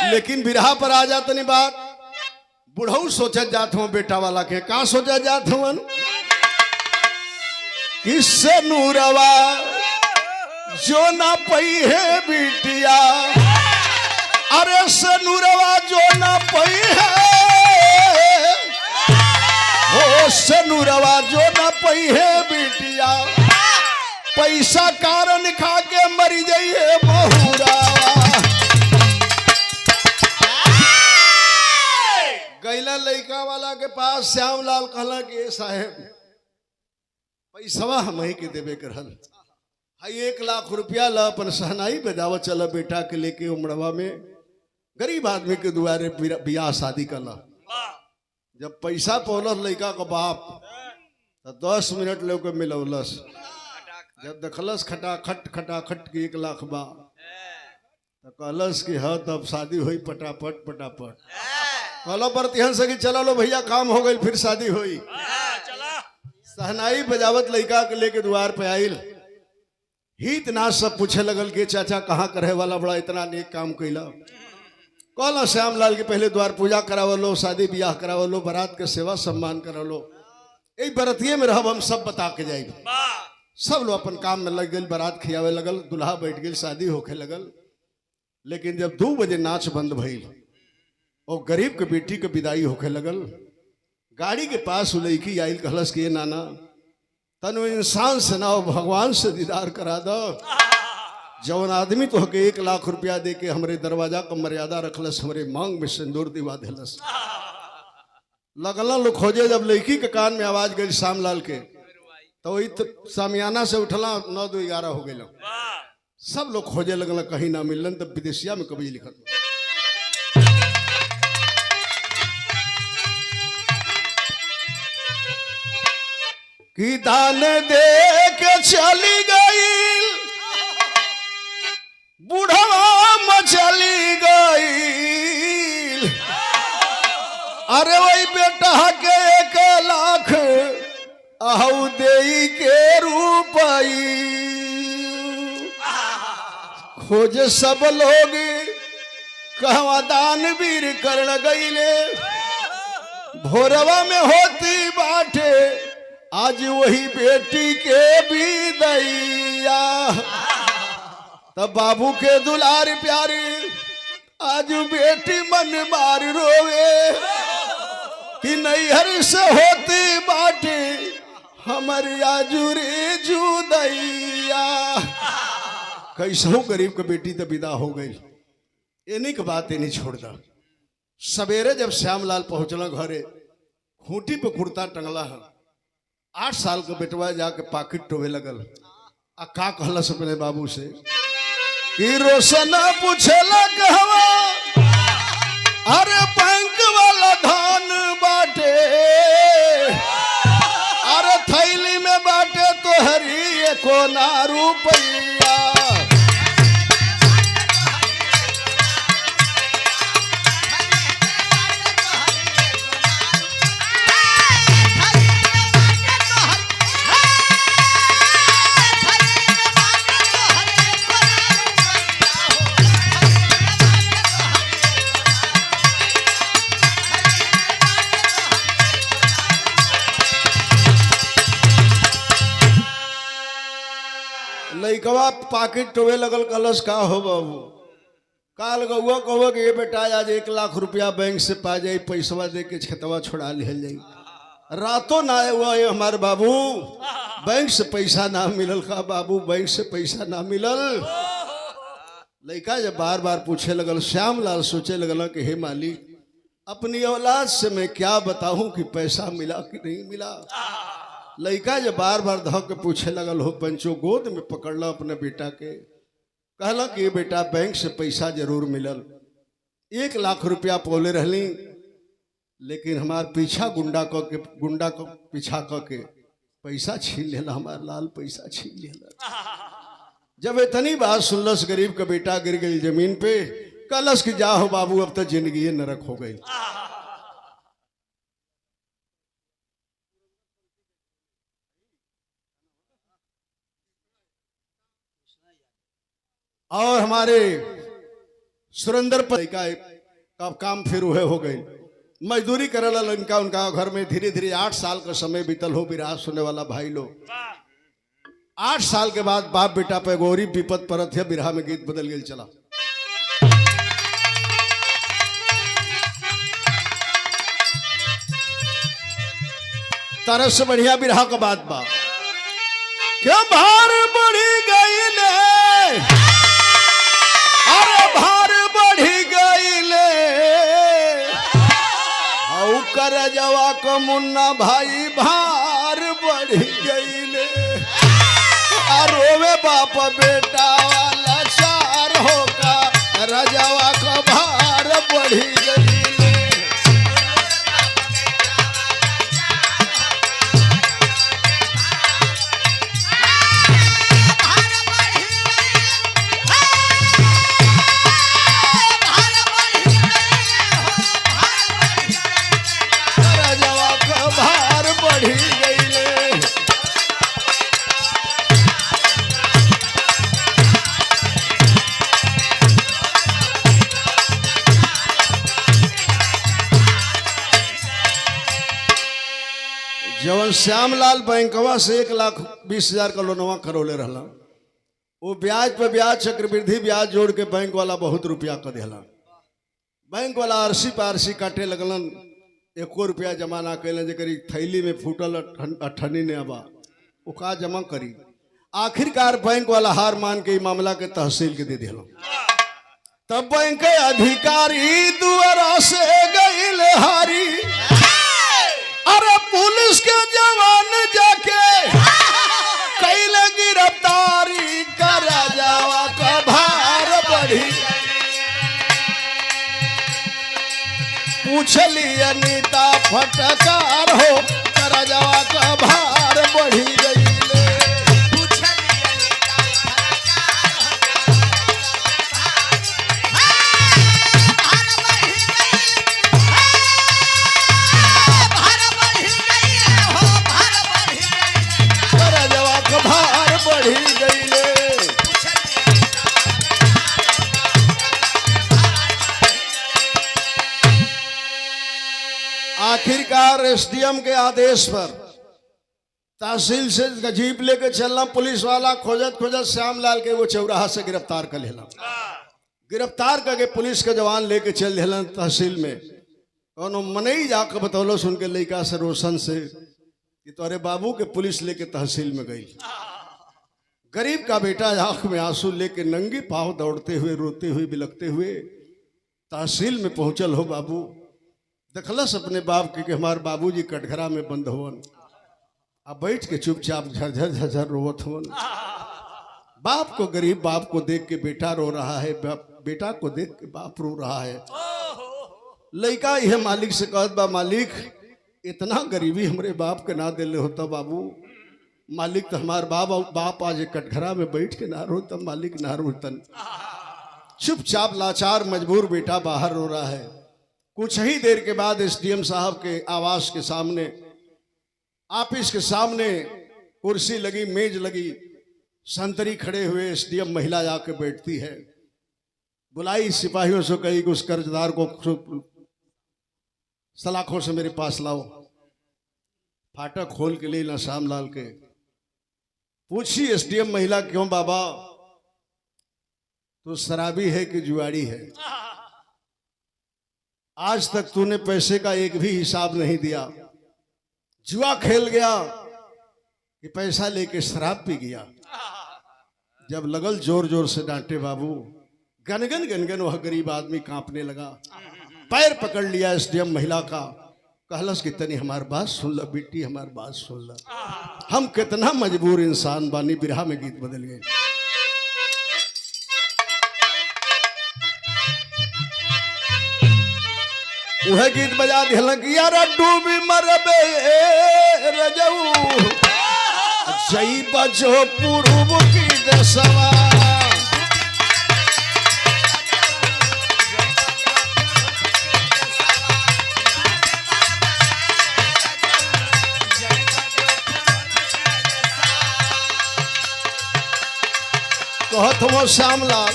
लेकिन बिरहा पर आ जात नहीं बात। बुढ़ऊ सोचत जात हूं बेटा वाला के का सोचा जात हवन किससे नूरवा जो ना पई है बिटिया। अरे से नूरवा जो ना पई है हो से नूरवा जो ना पई है बिटिया। पैसा कारण खा के मरी जाइए बहुरा। गैला लड़का वाला के पास श्यामलाल कहला कि साहेब पैसवा हम ही के देवे करल। हाई 1 लाख रुपया ला अपन सहनाई बजावत चला बेटा के लेके उमड़वा में गरीब आदमी के दुआरे बियाह शादी कला। जब पैसा पौलस लड़का का बाप तो 10 मिनट लोग मिलौलस। जब देखलस खटाखट के 1 लाख बा तो कहलस कि हाँ तब शादी हुई पटापट पटापट। कहलो बरतिहन से कि चला लो भैया काम हो गई फिर शादी हुई। सहनाई बजावत लड़का के लेके द्वार पे आइल। हित ना सब पूछे लगल कि चाचा कहाँ करे वाला बड़ा इतना नेक काम कैला। कहला श्यामलाल के पहले द्वार पूजा करावलो, शादी ब्याह करावलो, बारात के सेवा सम्मान करावलो। यही बरतिये में रहब हम सब बता के जाए। सब लोग अपन काम में लग गए, बारात खियावे लगल, दुल्हा बैठ गई, शादी होके लगल। लेकिन जब 2 बजे नाच बंद भइल और गरीब के बेटी के विदाई होके लगल, गाड़ी के पास लड़की आयल, कहलस कि ये नाना तनु इंसान से ना भगवान से दीदार करा दो। जौन आदमी तो हके 1 लाख रुपया दे के हमरे दरवाजा का मर्यादा रखलस, हमरे मांग में सिंदूर दिवा दिलस। लगल लोग खोजे, जब लड़की के कान में आवाज गई श्यामलाल के, तो वही सामियाना से उठला, 9 2 11 हो गए। सब लोग खोजे लगल, कहीं ना मिलन। तब विदेशिया में कभी लिखत कि दान दे के चली गई, बूढ़वा मचली गई। अरे वही बेटा के 1 लाख आहू देई के रूपई। खोज सब लोग कहवा दानवीर करण गईले, भोरवा में होती बाटे आज वही बेटी के विदैया। तब बाबू के दुलार प्यारे आज बेटी मन मार रोवे कि नैहर से होती बाटे हमारी आजुरे जुदैया। कैसहू गरीब के बेटी तो विदा हो गई। इन्हीं के बात इन्हीं छोड़ दा। सवेरे जब श्यामलाल पहुंचला घरे, खूंटी पे कुर्ता टंगला है। 8 साल का बेटवा जाके पाकिट टोवे लगल। आ का कहलस अपने बाबू से कि रोशन पूछला कहवा, अरे बैंक वाला धान बाटे, अरे थैली में बाटे तो हरी 1 रुपया। लइकवा पाकिट टोवे लगल, कलश का हो बाबू, काल गौआ कहो कि ये बेटा आज 1 लाख रुपया बैंक से पा जाई, पैसवा दे के खेतवा छोड़ा लिहल जाई। रातों ना हुआ ये हमारे बाबू, बैंक से पैसा ना मिलल। का बाबू बैंक से पैसा ना मिलल। लइका जब बार बार पूछे लगल, श्यामलाल सोचे लगल कि हे मालिक, अपनी औलाद से मैं क्या बताऊं कि पैसा मिला कि नहीं मिला। लइका जब बार बार धो के पूछे लगल, हो पंचो गोद में पकड़ला अपने बेटा के, कहला कि बेटा बैंक से पैसा जरूर मिलल, 1 लाख रुपया पोले रहली, लेकिन हमार पीछा गुंडा को पीछा के पैसा छीन लेला, हमार लाल पैसा छीन लेला। जब इतनी बात सुनलस, गरीब का बेटा गिर गई जमीन पे, कलश की जा हो बाबू, अब तक जिंदगी नरक हो गई। और हमारे सुरेंद्र पर का काम फिर हुए हो गई, मजदूरी करला लड़का उनका घर में। धीरे धीरे 8 साल का समय बीतल हो। विराट सुनने वाला भाई लोग, 8 साल के बाद बाप बेटा पे गौरी विपद परत है। बिरहा में गीत बदल गए चला। तरह से बढ़िया बिरहा का बात बा, क्या भार बढ़ी गई ले, अरे भार बढ़ी गई ले, औ कर जवा को मुन्ना भाई भार बढ़ी गई ले। रोवे बाप बेटा वाला चार होगा, रजवा का भार बढ़ी गई। जवन श्यामलाल बैंकवा से 1,20,000 का लोनवा करौले रहला, वो ब्याज पे ब्याज चक्रवृद्धि ब्याज जोड़ के बैंक वाला बहुत रुपया कर दिला। बैंक वाला आरसी पे आरसी काटे लगलन, 1 रुपया जमा ना कैलन, जरी थैली में फूटल अठनी ने अब वो का जमा करी। आखिरकार बैंक वाला हार मान के मामला के तहसील के दे दिला। तब बैंक के अधिकारी दुआरा से गईल हारी, अरे पुलिस के जवान जाके कैल गिरफ्तारी, कर जावा का भार बढ़ी। पूछली अनीता फटकार हो, कर जावा का भार बढ़ी गई। आखिरकार एसडीएम के आदेश पर तहसील से जीप लेके चलना, पुलिस वाला खोजत खोजत श्यामलाल के वो चौराहा से गिरफ्तार कर लेना। गिरफ्तार करके पुलिस के जवान लेके चल दिलन तहसील में। कौनो मनई जाकर बतौलो सुन के लड़का से रोशन से कि तोरे बाबू के पुलिस लेके तहसील में गई। गरीब का बेटा आंख में आंसू लेके नंगे पांव दौड़ते हुए, रोते हुए, बिलखते हुए तहसील में पहुंचल हो। बाबू देखलस अपने बाप के कि हमारे बाबूजी कटघरा में बंद होवन, अब बैठ के चुपचाप झरझर झरझर रोवत होवन। बाप को, गरीब बाप को देख के बेटा रो रहा है, बेटा को देख के बाप रो रहा है। लड़का यह मालिक से कहत बा, मालिक इतना गरीबी हमरे बाप के ना दिले होता बाबू। मालिक तो हमारे बाप आज कटघरा में बैठ के ना रोता, मालिक ना रोतन। चुपचाप लाचार मजबूर बेटा बाहर रो रहा है। कुछ ही देर के बाद एसडीएम साहब के आवास के सामने, ऑफिस के सामने कुर्सी लगी, मेज लगी, संतरी खड़े हुए एसडीएम महिला जाके बैठती है। बुलाई सिपाहियों से कही कि उस कर्जदार को सलाखों से मेरे पास लाओ। फाटक खोल के ले ला श्यामलाल के। पूछी एसडीएम महिला, क्यों बाबा, तू शराबी है कि जुआड़ी है? आज तक तूने पैसे का एक भी हिसाब नहीं दिया, जुआ खेल गया कि पैसा लेके शराब पी गया। जब लगल जोर जोर से डांटे बाबू, गनगन गनगन वह गरीब आदमी कांपने लगा। पैर पकड़ लिया एसडीएम महिला का, कहलस कि तनी हमार बात सुन ला बेटी, हमार बात सुन ला, हम कितना मजबूर इंसान बानी। बिरहा में गीत बदल गए। वह गीत बजा दिल कि यार डूबी मरबे रजऊ, जई बजो पूर्व की दसवा। कहत हो श्यामलाल,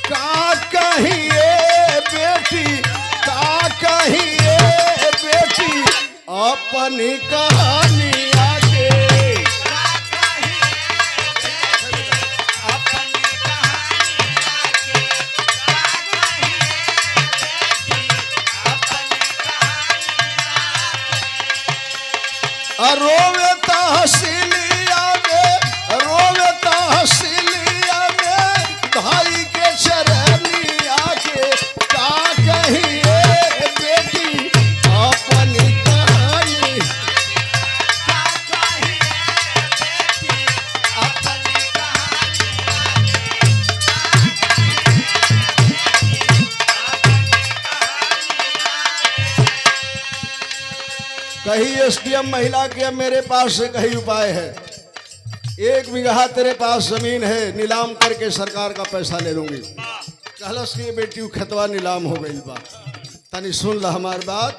का कहिए बेटी, का कहिए बेटी अपनी कहानी आगे। रोवे तहसीलिया में, रोवे तहसीलिया में भाई के चरनी आके। का कहिए बेटी अपनी कहानी, का कहिए बेटी अपनी कही एसडीएम महिला के मेरे पास से कही उपाय है। 1 बीघा तेरे पास जमीन है, नीलाम करके सरकार का पैसा ले लूंगी। कहलस की बेटी खतवा नीलाम हो गई बा, तनी सुन ला हमार बात।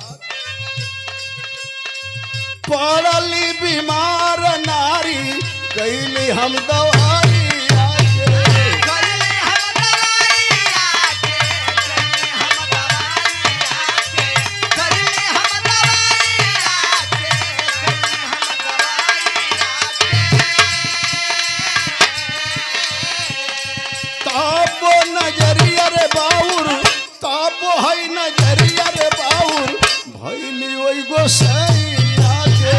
पड़ली बीमार नारी, कैली हम दवाई मेहरिया रे बाउर भैली ओई गोसैया के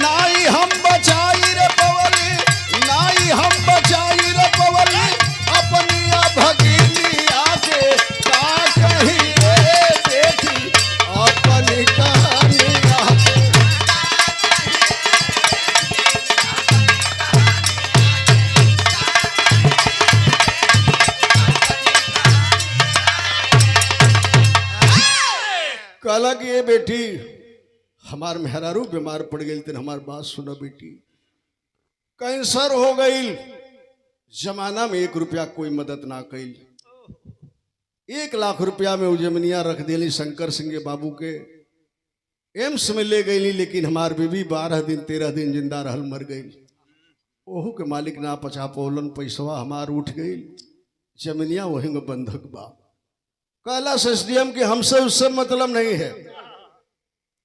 नाई हम बचाई रे पवली नाई हम बचाई रे पवली अपनी भगिनिया के का कही रे बेटी अपनी कहानिया कहला कि ये बेटी हमार मेहरारू बीमार पड़ गई तेन हमार बात सुनो बेटी कैंसर हो गई जमाना में 1 रुपया कोई मदद ना कैल 1 लाख रुपया में उजमनिया रख दिली शंकर सिंह के बाबू के एम्स में ले गई लेकिन हमार बीबी 12 दिन 13 दिन जिंदा रहल मर गई ओहू के मालिक ना पचा पौलन पैसवा हमार उठ गई जमीनिया वहीं में बंधक बा कहला एसडीएम कि हमसे उससे मतलब नहीं है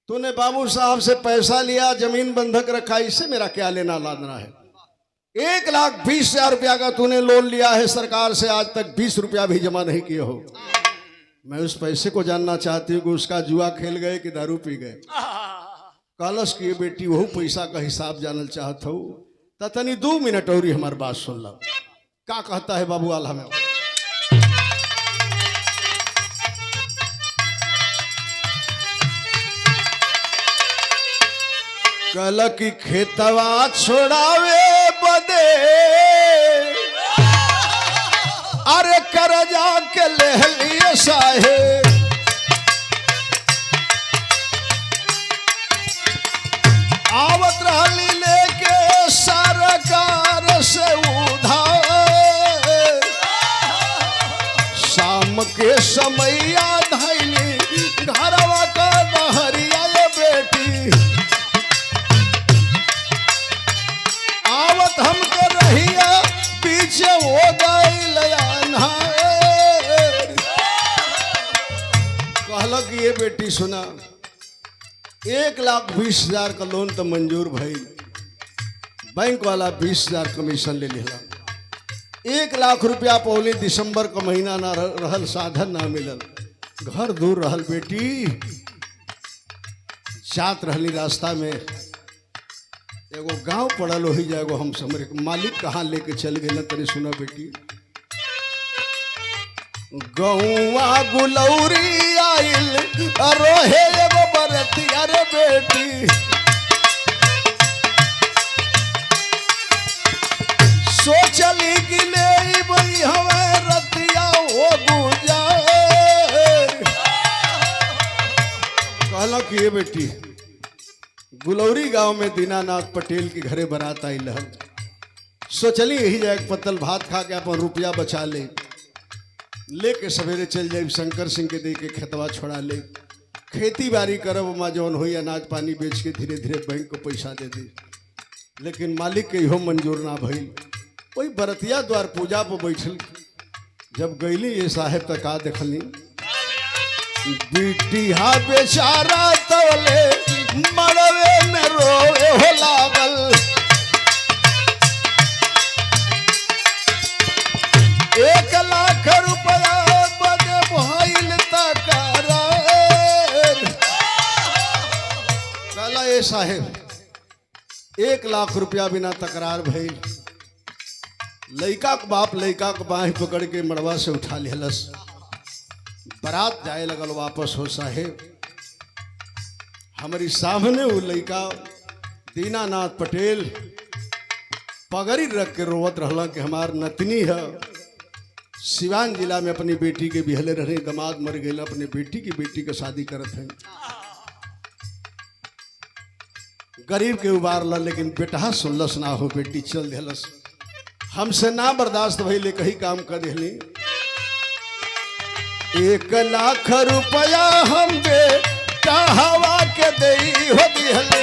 तूने बाबू साहब से पैसा लिया जमीन बंधक रखा इससे मेरा क्या लेना लादना है 1,20,000 रुपया का तूने लोन लिया है सरकार से आज तक 20 रुपया भी जमा नहीं किए हो मैं उस पैसे को जानना चाहती हूँ कि उसका जुआ खेल गए कि दारू पी गए कलश की बेटी वह पैसा का हिसाब जानल चाहत हो तनी 2 मिनट और हमारी बात सुन लो क्या कहता है बाबू आला में कल की खेतवा छोड़ावे बदे अरे करजा के ले लिए साहेब आवत रहली लेके सरकार से उधार शाम के समैया धैली घरवा का दहरिया बेटी आवत हमके रहिया पीछे हो गई कहल कि ये बेटी सुना 1,20,000 का लोन तो मंजूर भइल बैंक वाला 20,000 कमीशन ले लिया 1 लाख रुपया पौली दिसंबर का महीना ना रहल साधन ना मिलल घर दूर रहल बेटी जात रहली रास्ता में एगो गांव पड़ल हो जाएगो हम समरे मालिक कहाँ लेके चल गए तरी सुना बेटी गौवा गुलौरी आइल रोहे एगो बरतिया रे बेटी सोचली कि ले बई हमें रतिया हो गुजार कहला कि ये बेटी गुलौरी गांव में दीनानाथ पटेल के घरे बारात आई लहल सोचली यही जाए पत्तल भात खा के अपन रुपया बचा लेके सवेरे चल जाए शंकर सिंह के दे के खेतवा छोड़ा ले खेती बाड़ी करब माँ जौन हो अनाज पानी बेच के धीरे धीरे बैंक को पैसा दे दे लेकिन मालिक के इहो मंजूर ना भइल वही बरतिया द्वार पूजा पर बैठल जब गईली ये साहेब तक आ देखली बिटिया बेचारा तोले मरवे में रोए हो लागल 1 लाख रुपया बदे भइल तकरार कहला ए साहेब 1 लाख रुपया बिना तकरार भइल लड़का के बाप लड़का के बाह पकड़ के मड़वा से उठा लेलस बारात जाए लगल वापस हो साहेब हमारी सामने वो लड़का दीनानाथ पटेल पगड़ी रख के रोवत रहला कि हमार नतनी है सिवान जिला में अपनी बेटी के बिहले रहे दमाद मर गए अपने बेटी के शादी करत हैं गरीब के उबार ला लेकिन बेटा सुनलस ना हो बेटी चल देलस हमसे ना बर्दाश्त भइले कहीं काम कर दिली 1 लाख रुपया हम बेटा हवा के दई हो दिहले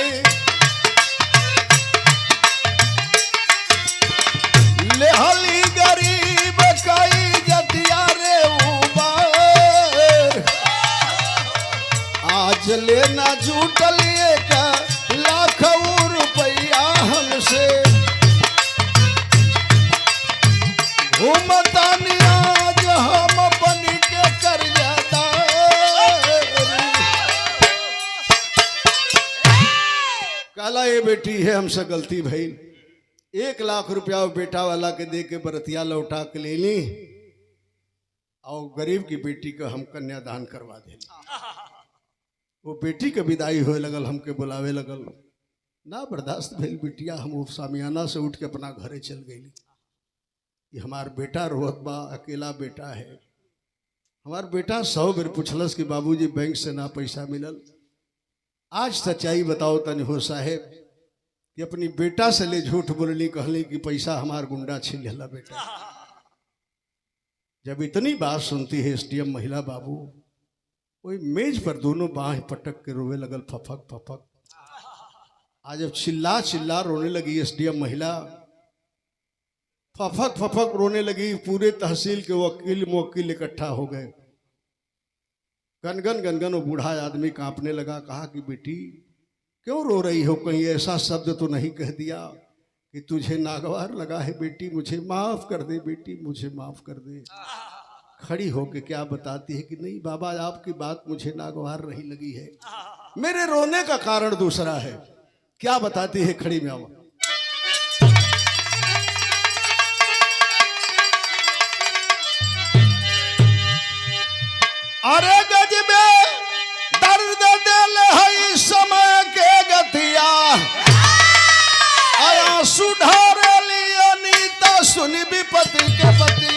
लेहली गरीब कई जतिया रे उबार आज लेना जुटल एक लाख रुपया हमसे घूमतानी आज हम बन के कर्जदार। काला ये बेटी है हमसे गलती भई, 1 लाख रुपया बेटा वाला के दे के बरतिया लौटा के ले ली और गरीब की बेटी का हम कन्यादान करवा दे। वो बेटी के विदाई होए लगल, हमके बुलावे लगल, ना बर्दाश्त भइल बिटिया। हम वो सामियाना से उठ के अपना घरे चल गई। ये हमार बेटा रोहत बा, अकेला बेटा है। हमार बेटा 100 बेर पूछलस कि बाबूजी बैंक से ना पैसा मिलल। आज सच्चाई बताओ तनि हो साहेब कि अपनी बेटा से ले झूठ बोलनी, कहली कि पैसा हमार गुंडा छीन लेला बेटा। जब इतनी बात सुनती है एसडीएम महिला बाबू, वही मेज पर दोनों बाहें पटक के रोवे लगल, फफक फफक। आज जब चिल्ला चिल्ला रोने लगी एसडीएम महिला, फफक फफक रोने लगी, पूरे तहसील के वकील मुवक्किल इकट्ठा हो गए। गनगन गनगन वो बूढ़ा आदमी कांपने लगा, कहा कि बेटी क्यों रो रही हो, कहीं ऐसा शब्द तो नहीं कह दिया कि तुझे नागवार लगा है? बेटी मुझे माफ कर दे, बेटी मुझे माफ कर दे। खड़ी होके क्या बताती है कि नहीं बाबा, आपकी बात मुझे नागवार नहीं लगी है, मेरे रोने का कारण दूसरा है। क्या बताती है खड़ी में? अरे गजबे दर्द दिल है समय के गतिया, आया सुधार लिया नीता सुनी विपत्ति के पतिया।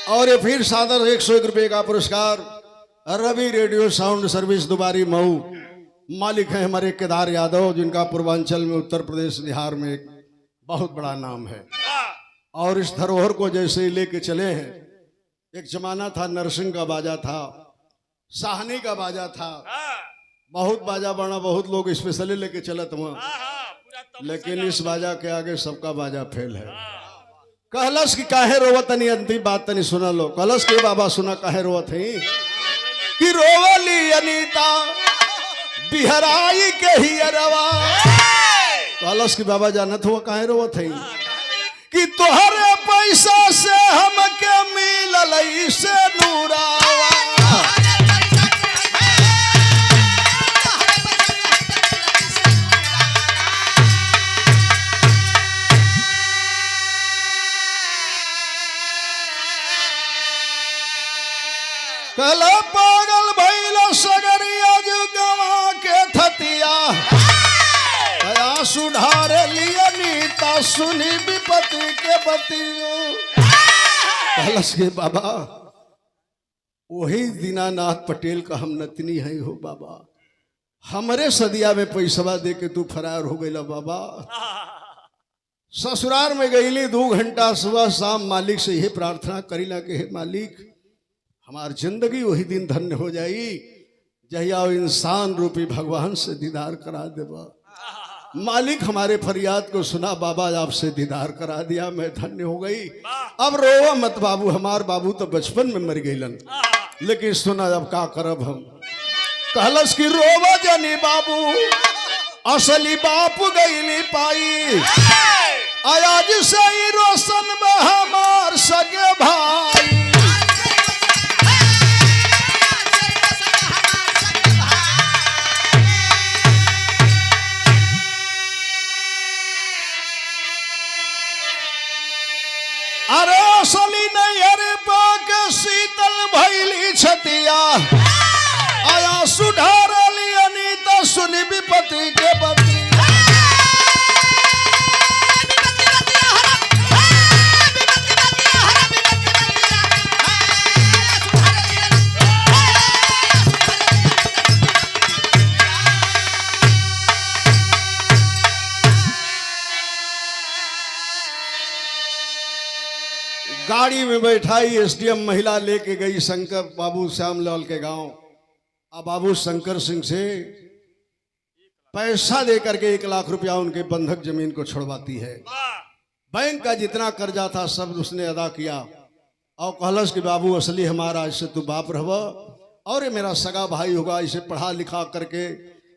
और ये फिर सादर 101 रुपए का पुरस्कार रवि रेडियो साउंड सर्विस दुबारी मऊ। मालिक है हमारे केदार यादव, जिनका पूर्वांचल में उत्तर प्रदेश बिहार में एक बहुत बड़ा नाम है। और इस धरोहर को जैसे ही लेके चले हैं, एक जमाना था नरसिंह का बाजा था, साहनी का बाजा था, बहुत बाजा बना, बहुत लोग स्पेशली लेके चलत वहां, लेकिन इस बाजा के आगे सबका बाजा फेल है। कहलस कि काहे रोवत तनी, अंतिम बात तनी सुना लो। कहलस के बाबा सुना काहे रोवत है कि रोवली अनीता बिहराई के ही अरवा। कहलस कि बाबा जानत हुआ काहे रोवत है कि तोहरे पैसा से हमके मिलल से नूरावा। कल पागल भइल सगरिया जुगवा के थतिया, कया सुधार लिया नीता सुनी विपत्ति के बतियो। कहलस के बाबा वही दीनानाथ पटेल का हम नतनी है हो बाबा, हमरे सदिया में पैसवा दे के तू फरार हो गईला बाबा। ससुराल में गईली 2 घंटा सुबह शाम, मालिक से यही प्रार्थना करीला कि हे मालिक हमार जिंदगी वही दिन धन्य हो जाई जहिया इंसान रूपी भगवान से दीदार करा देवा। मालिक हमारे फरियाद को सुना, बाबा आपसे दीदार करा दिया, मैं धन्य हो गई। अब रोवा मत बाबू, हमार बाबू तो बचपन में मर गईलन, लेकिन सुना अब का करब हम। कहलस कि रोवा जनी बाबू, असली बाप गईली पाई, आज से ही रोशन में हमार सगे भाई। अरे असली नहीं अरे पाक शीतल भैली छतिया, आया सुधार लिया नीता सुनी विपत्ति के बतिया। गाड़ी में बैठाई एसडीएम महिला लेके गई शंकर बाबू श्यामलाल के गांव। अब बाबू शंकर सिंह से पैसा देकर के 1 लाख रुपया उनके बंधक जमीन को छुड़वाती है। बैंक का जितना कर्जा था सब उसने अदा किया और कहलस कि बाबू असली हमारा, इससे तू बाप रहब और ये मेरा सगा भाई होगा, इसे पढ़ा लिखा करके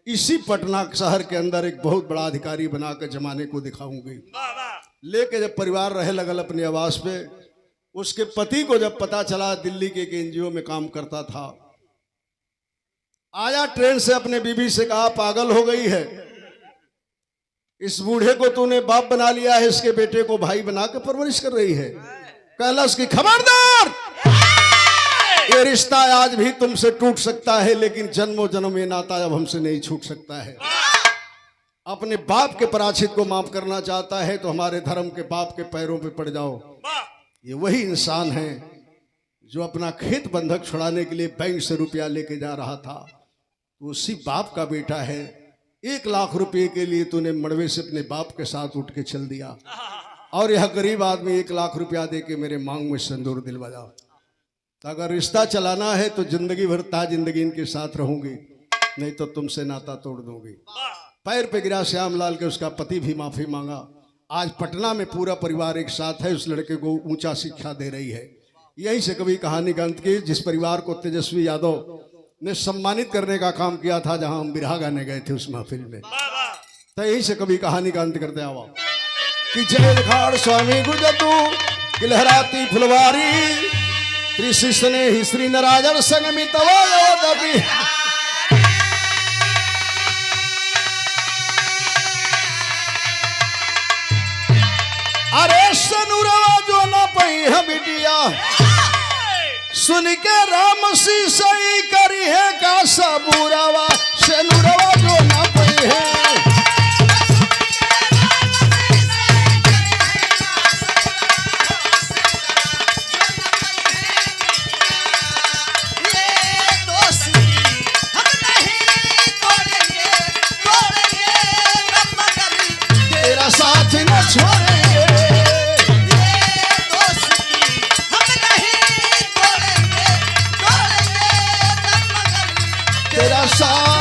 इसी पटना शहर के अंदर एक बहुत बड़ा अधिकारी बना कर जमाने को दिखाऊंगी। लेके जब परिवार रहे लगल अपने आवास पे, उसके पति को जब पता चला, दिल्ली के एक एनजीओ में काम करता था, आया ट्रेन से, अपने बीबी से कहा पागल हो गई है, इस बूढ़े को तूने बाप बना लिया है, इसके बेटे को भाई बना के परवरिश कर रही है। कैलाश की खबरदार, ये रिश्ता आज भी तुमसे टूट सकता है लेकिन जन्मों जन्म ये नाता अब हमसे नहीं छूट सकता है। अपने बाप के पराचित को माफ करना चाहता है तो हमारे धर्म के बाप के पैरों पे पड़ जाओ। ये वही इंसान है जो अपना खेत बंधक छुड़ाने के लिए बैंक से रुपया लेके जा रहा था, तो उसी बाप का बेटा है। 1 लाख रुपए के लिए तूने मड़वे से अपने बाप के साथ उठ के चल दिया और यह गरीब आदमी 1 लाख रुपया दे के मेरे मांग में सिंदूर दिलवा जाओ। तो अगर रिश्ता चलाना है तो जिंदगी भर जिंदगी इनके साथ रहूंगी, नहीं तो तुमसे नाता तोड़ दूंगी। पैर पे गिरा श्यामलाल के, उसका पति भी माफी मांगा। आज पटना में पूरा परिवार एक साथ है, उस लड़के को ऊंचा शिक्षा दे रही है। यहीं से कभी कहानी का अंत की, जिस परिवार को तेजस्वी यादव ने सम्मानित करने का काम किया था, जहां हम बिरहा गाने गए थे उस महफिल में। तो यहीं से कभी कहानी का अंत करते आवा कि जय खाड़ स्वामी गुजतू कि लहराती फुलवारी त्रिशिष्णे ही श्री नराजन संगमित अरे सनुरवा जो न पई है बिटिया, सुन के राम सी सही करी है का सबूरावा, सनुरवा जो न पई है। साथ न छोड़ेंगे, ये दोस्ती हम नहीं तोड़ेंगे, तोड़ेंगे तब मगर तेरा साथ